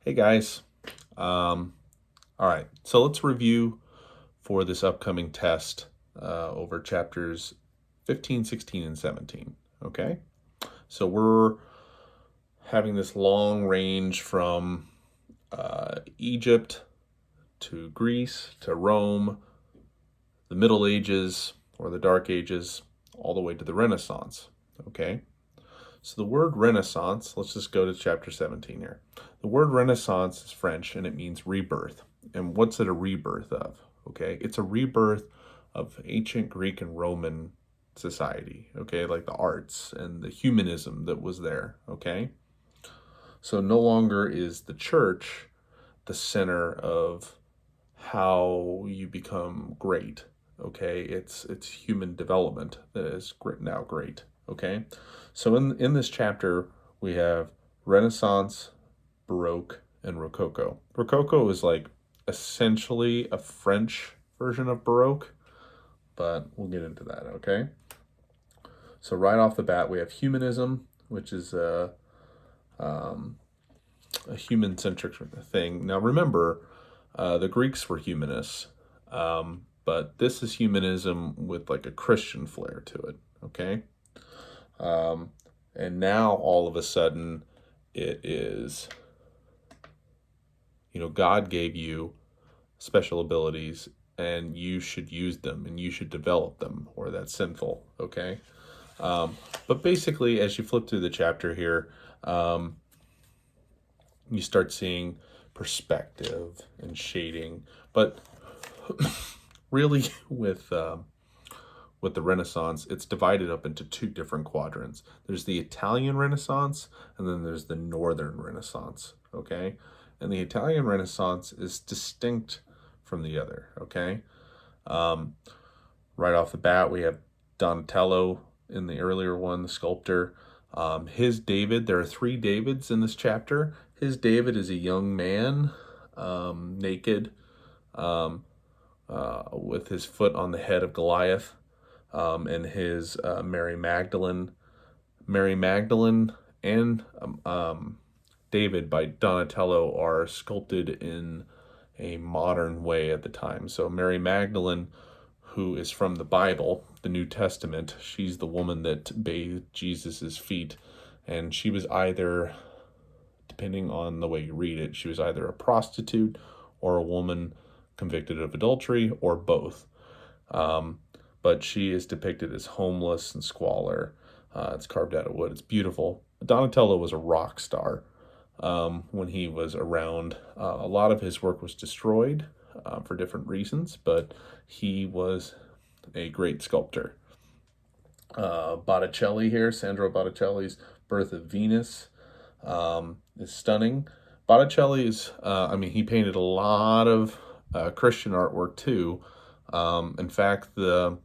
Hey guys. Um, all right, so let's review for this upcoming test over chapters 15, 16, and 17. Okay, so we're having this long range from Egypt to Greece to Rome, the Middle Ages or the Dark Ages, all the way to the Renaissance. Okay, so the word Renaissance, let's just go to chapter 17 here. The word Renaissance is French and it means rebirth. And what's it a rebirth of? Okay, it's a rebirth of ancient Greek and Roman society, okay, like the arts and the humanism that was there, okay? So no longer is the church the center of how you become great, okay? It's human development that is now great, okay? So in this chapter we have Renaissance, Baroque, and Rococo. Rococo is like essentially a French version of Baroque, but we'll get into that, okay? So right off the bat, we have humanism, which is a human-centric thing. Now remember, the Greeks were humanists, but this is humanism with like a Christian flair to it, okay? Um, and now all of a sudden, it is, God gave you special abilities and you should use them and you should develop them, or that's sinful, okay? Um, but basically, as you flip through the chapter here, um, you start seeing perspective and shading. But really, with the Renaissance, it's divided up into two different quadrants. There's the Italian Renaissance, and then there's the Northern Renaissance. Okay, and the Italian Renaissance is distinct from the other. Okay, um, right off the bat, we have Donatello in the earlier one, the sculptor. His David, there are three Davids in this chapter. His David is a young man, naked, um, with his foot on the head of Goliath, and his Mary Magdalene. Mary Magdalene and David by Donatello are sculpted in a modern way at the time. So Mary Magdalene, who is from the Bible, the New Testament, she's the woman that bathed Jesus's feet, and she was either, depending on the way you read it, she was either a prostitute or a woman convicted of adultery or both. Um, but she is depicted as homeless and squalor. It's carved out of wood. It's beautiful. Donatello was a rock star when he was around. A lot of his work was destroyed for different reasons, but he was a great sculptor. Botticelli here, Sandro Botticelli's Birth of Venus is stunning. Botticelli is, he painted a lot of Christian artwork too. In fact, the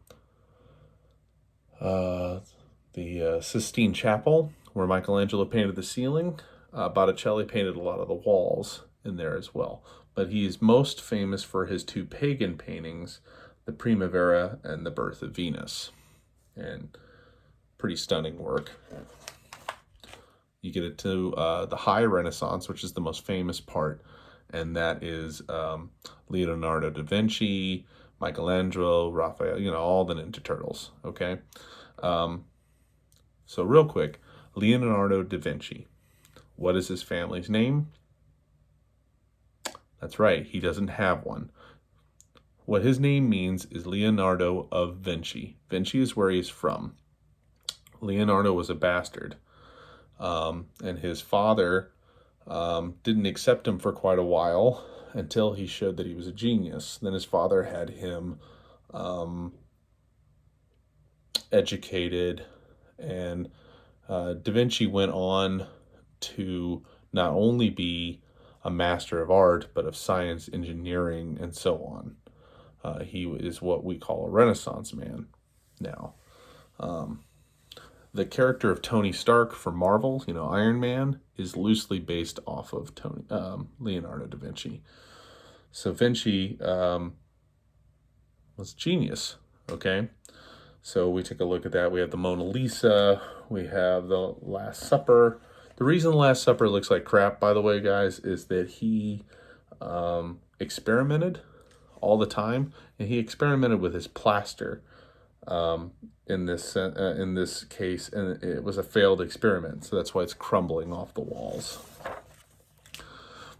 Sistine Chapel, where Michelangelo painted the ceiling, Botticelli painted a lot of the walls in there as well. But he is most famous for his two pagan paintings, the Primavera and the Birth of Venus. And pretty stunning work. You get into the High Renaissance, which is the most famous part, and that is Leonardo da Vinci, Michelangelo, Raphael, all the Ninja Turtles, okay? So real quick, Leonardo da Vinci. What is his family's name? That's right, he doesn't have one. What his name means is Leonardo of Vinci. Vinci is where he's from. Leonardo was a bastard, and his father didn't accept him for quite a while until he showed that he was a genius. Then his father had him educated, and Da Vinci went on to not only be a master of art, but of science, engineering, and so on. He is what we call a Renaissance man now. The character of Tony Stark for Marvel, Iron Man, is loosely based off of Leonardo da Vinci. So Vinci was genius, okay? So we take a look at that. We have the Mona Lisa, we have the Last Supper, The reason the Last Supper looks like crap, by the way, guys, is that he experimented all the time, and he experimented with his plaster in this case, and it was a failed experiment, so that's why it's crumbling off the walls.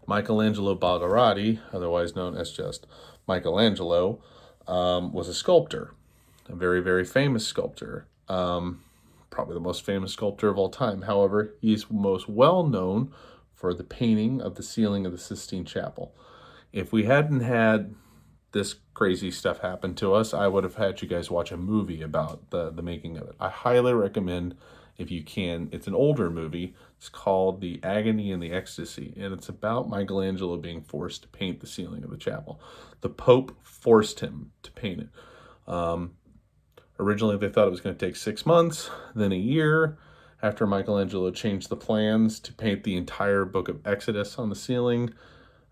Michelangelo Buonarroti, otherwise known as just Michelangelo, was a sculptor, a very, very famous sculptor, probably the most famous sculptor of all time. However, he's most well known for the painting of the ceiling of the Sistine Chapel. If we hadn't had this crazy stuff happen to us, I would have had you guys watch a movie about the making of it. I highly recommend, if you can. It's an older movie. It's called The Agony and the Ecstasy, and it's about Michelangelo being forced to paint the ceiling of the chapel. The Pope forced him to paint it. Originally, they thought it was going to take 6 months, then a year. After Michelangelo changed the plans to paint the entire book of Exodus on the ceiling,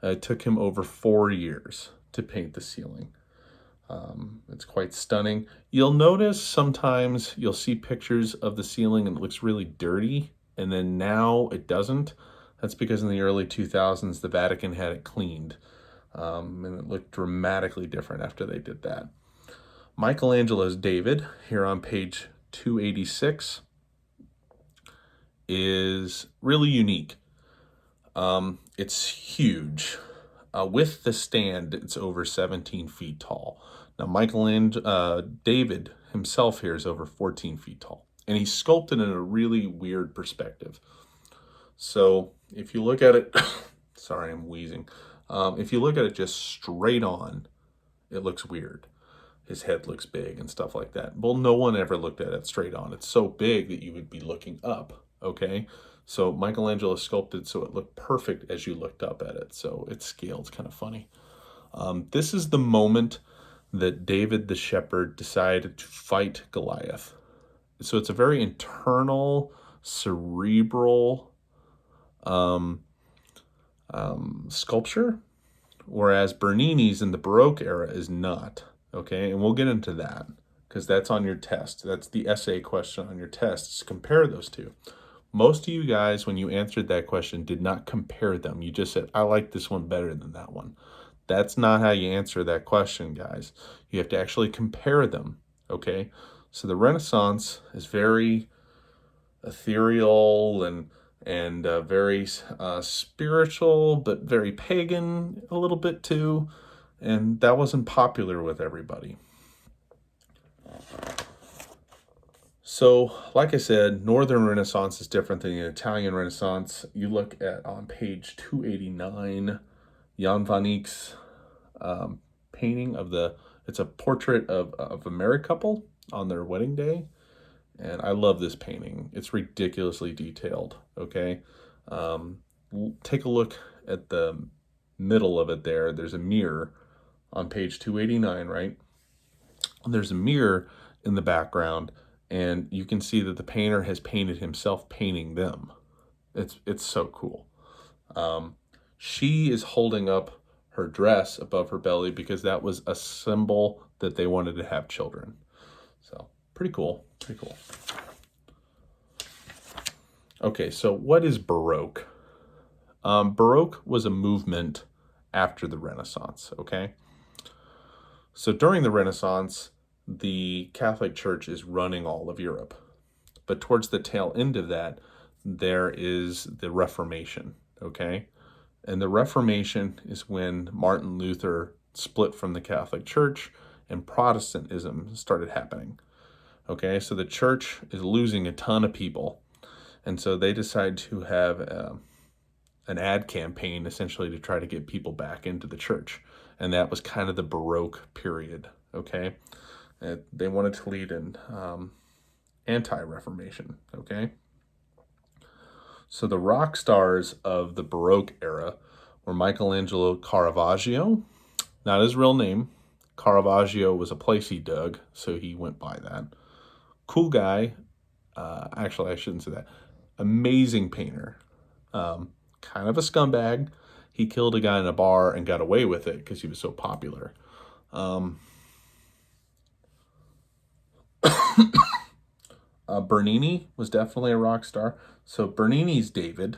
it took him over 4 years to paint the ceiling. It's quite stunning. You'll notice sometimes you'll see pictures of the ceiling and it looks really dirty, and then now it doesn't. That's because in the early 2000s, the Vatican had it cleaned, and it looked dramatically different after they did that. Michelangelo's David, here on page 286, is really unique. It's huge. With the stand, it's over 17 feet tall. Now, David himself here is over 14 feet tall, and he's sculpted in a really weird perspective. So if you look at it, sorry, I'm wheezing. If you look at it just straight on, it looks weird. His head looks big and stuff like that. Well, no one ever looked at it straight on. It's so big that you would be looking up, okay? So Michelangelo sculpted so it looked perfect as you looked up at it. So it's scaled. It's kind of funny. This is the moment that David the shepherd decided to fight Goliath. So it's a very internal, cerebral sculpture, whereas Bernini's in the Baroque era is not. Okay, and we'll get into that because that's on your test. That's the essay question on your test, to compare those two. Most of you guys, when you answered that question, did not compare them. You just said, I like this one better than that one. That's not how you answer that question, guys. You have to actually compare them, okay? So the Renaissance is very ethereal and very spiritual, but very pagan a little bit too. And that wasn't popular with everybody. So, like I said, Northern Renaissance is different than the Italian Renaissance. You look at on page 289, Jan van Eyck's painting of it's a portrait of a married couple on their wedding day. And I love this painting. It's ridiculously detailed, okay? Take a look at the middle of it there. There's a mirror on page 289, right? There's a mirror in the background, and you can see that the painter has painted himself painting them. It's so cool. She is holding up her dress above her belly because that was a symbol that they wanted to have children. So pretty cool, pretty cool. Okay, so what is Baroque? Baroque was a movement after the Renaissance, okay? So during the Renaissance, the Catholic Church is running all of Europe. But towards the tail end of that, there is the Reformation, okay? And the Reformation is when Martin Luther split from the Catholic Church and Protestantism started happening, okay? So the church is losing a ton of people. And so they decide to have an ad campaign, essentially, to try to get people back into the church. And that was kind of the Baroque period, okay? They wanted to lead an anti-Reformation, okay? So the rock stars of the Baroque era were Michelangelo Caravaggio, not his real name. Caravaggio was a place he dug, so he went by that. Cool guy. Actually, I shouldn't say that. Amazing painter. Kind of a scumbag. He killed a guy in a bar and got away with it because he was so popular. Bernini was definitely a rock star. So Bernini's David,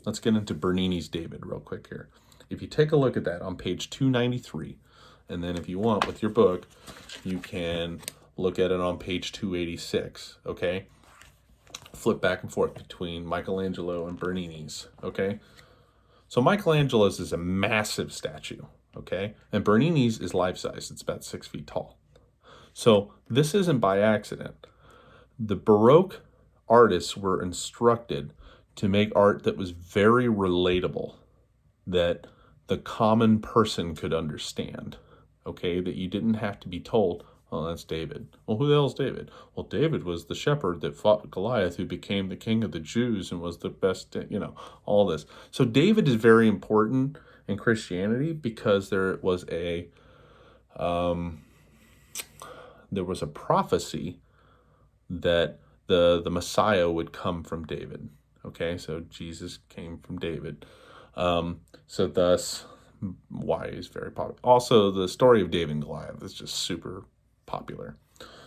let's get into Bernini's David real quick here. If you take a look at that on page 293, and then if you want with your book, you can look at it on page 286, okay? Flip back and forth between Michelangelo and Bernini's, okay? So Michelangelo's is a massive statue, okay? And Bernini's is life-size. It's about 6 feet tall. So this isn't by accident. The Baroque artists were instructed to make art that was very relatable, that the common person could understand, okay? That you didn't have to be told, oh, that's David. Well, who the hell's David? Well, David was the shepherd that fought Goliath, who became the king of the Jews and was the best, all this. So David is very important in Christianity because there was a prophecy that the Messiah would come from David. Okay, so Jesus came from David. So thus, why he's very popular. Also, the story of David and Goliath is just super popular.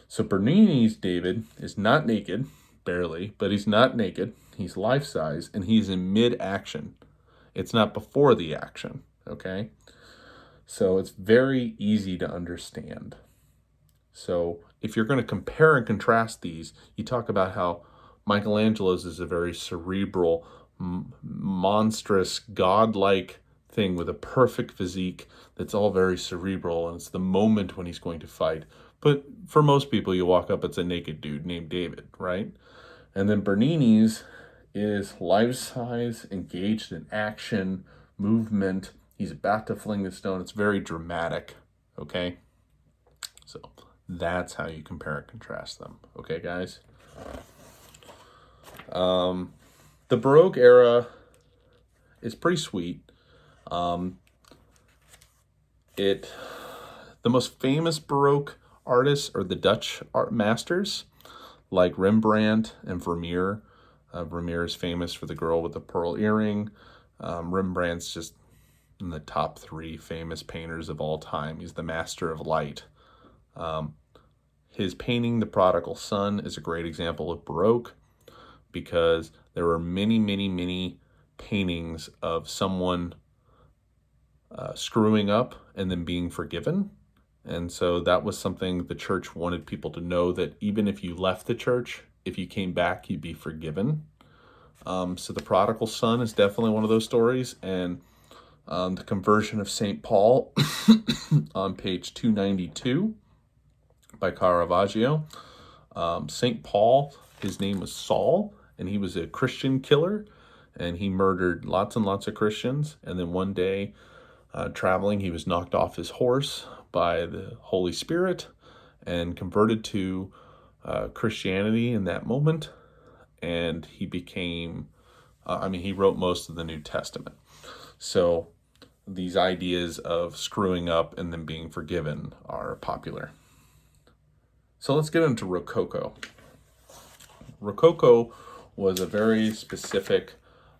So Bernini's David is not naked, barely, but he's not naked. He's life-size, and he's in mid-action. It's not before the action, okay? So it's very easy to understand. So if you're going to compare and contrast these, you talk about how Michelangelo's is a very cerebral, monstrous, godlike thing with a perfect physique that's all very cerebral, and it's the moment when he's going to fight. But for most people, you walk up, it's a naked dude named David, right? And then Bernini's is life-size, engaged in action, movement. He's about to fling the stone. It's very dramatic, okay? So that's how you compare and contrast them, okay, guys? The Baroque era is pretty sweet. The most famous Baroque artists are the Dutch art masters, like Rembrandt and Vermeer. Vermeer is famous for the girl with the pearl earring. Rembrandt's just in the top 3 famous painters of all time. He's the master of light. His painting, The Prodigal Son, is a great example of Baroque because there were many, many, many paintings of someone screwing up and then being forgiven. And so that was something the church wanted people to know, that even if you left the church, if you came back, you'd be forgiven. So The Prodigal Son is definitely one of those stories. And the conversion of St. Paul on page 292 by Caravaggio. St. Paul, his name was Saul, and he was a Christian killer, and he murdered lots and lots of Christians. And then one day, traveling, he was knocked off his horse by the Holy Spirit and converted to Christianity in that moment. And he became, he wrote most of the New Testament. So these ideas of screwing up and then being forgiven are popular. So let's get into Rococo. Rococo was a very specific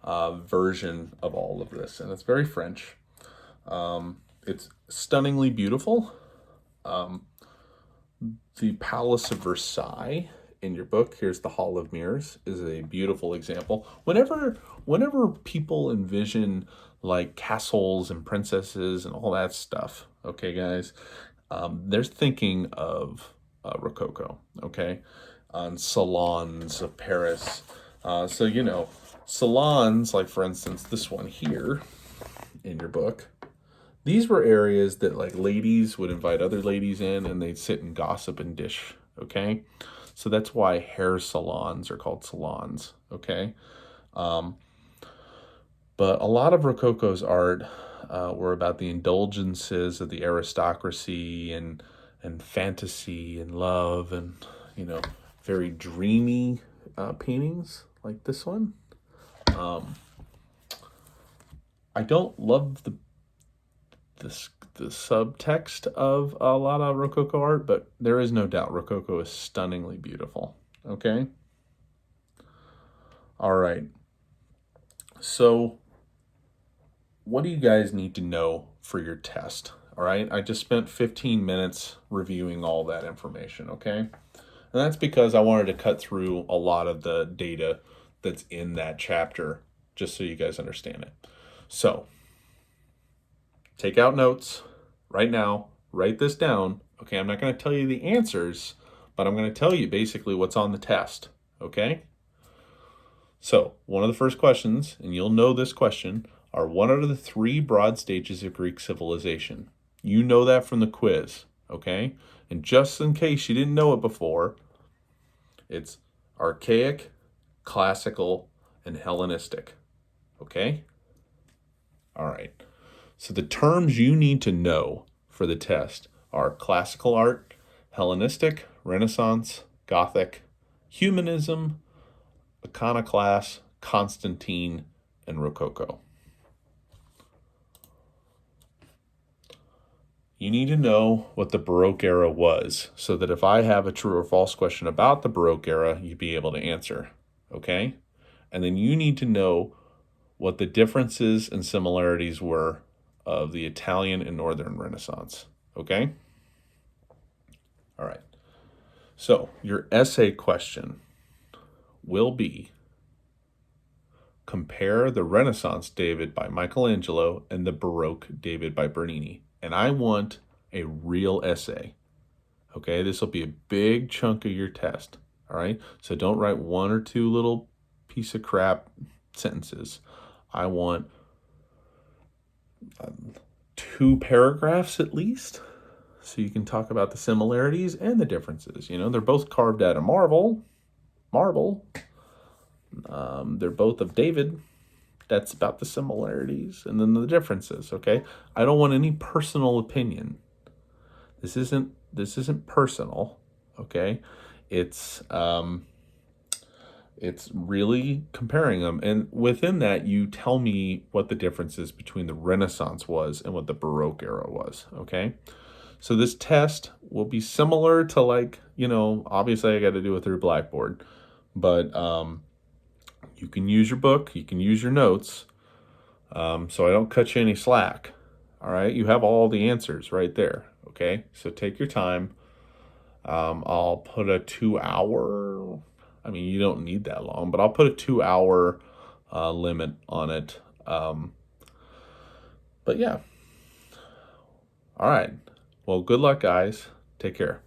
version of all of this, and it's very French. It's stunningly beautiful. The Palace of Versailles in your book, here's the Hall of Mirrors, is a beautiful example. Whenever people envision like castles and princesses and all that stuff, okay, guys, they're thinking of Rococo, okay, on salons of Paris. So, salons, like for instance, this one here in your book, these were areas that like ladies would invite other ladies in and they'd sit and gossip and dish, okay? So that's why hair salons are called salons, okay? But a lot of Rococo's art were about the indulgences of the aristocracy and fantasy and love and, very dreamy paintings like this one. I don't love the subtext of a lot of Rococo art, but there is no doubt Rococo is stunningly beautiful. Okay? All right. So what do you guys need to know for your test? All right? I just spent 15 minutes reviewing all that information, okay? And that's because I wanted to cut through a lot of the data that's in that chapter, just so you guys understand it. So take out notes right now, write this down. Okay, I'm not going to tell you the answers, but I'm going to tell you basically what's on the test. Okay? So, one of the first questions, and you'll know this question, are what are the three broad stages of Greek civilization? You know that from the quiz, okay? And just in case you didn't know it before, it's archaic, classical, and Hellenistic, okay? All right. So the terms you need to know for the test are classical art, Hellenistic, Renaissance, Gothic, humanism, iconoclast, Constantine, and Rococo. You need to know what the Baroque era was so that if I have a true or false question about the Baroque era, you'd be able to answer, okay? And then you need to know what the differences and similarities were of the Italian and Northern Renaissance, okay? All right. So your essay question will be, compare the Renaissance David by Michelangelo and the Baroque David by Bernini. And I want a real essay. Okay, this will be a big chunk of your test. All right, so don't write one or two little piece of crap sentences. I want 2 paragraphs at least, so you can talk about the similarities and the differences. You know, they're both carved out of marble. They're both of David. That's about the similarities and then the differences, okay? I don't want any personal opinion. This isn't personal, okay? It's really comparing them, and within that you tell me what the differences between the Renaissance was and what the Baroque era was, okay? So this test will be similar to, like, you know, obviously I got to do it through Blackboard, but you can use your book, you can use your notes, so I don't cut you any slack. All right, you have all the answers right there. Okay, so take your time. I'll put a 2 hour. I mean, you don't need that long, but I'll put a 2 hour limit on it. But yeah. All right. Well, good luck, guys. Take care.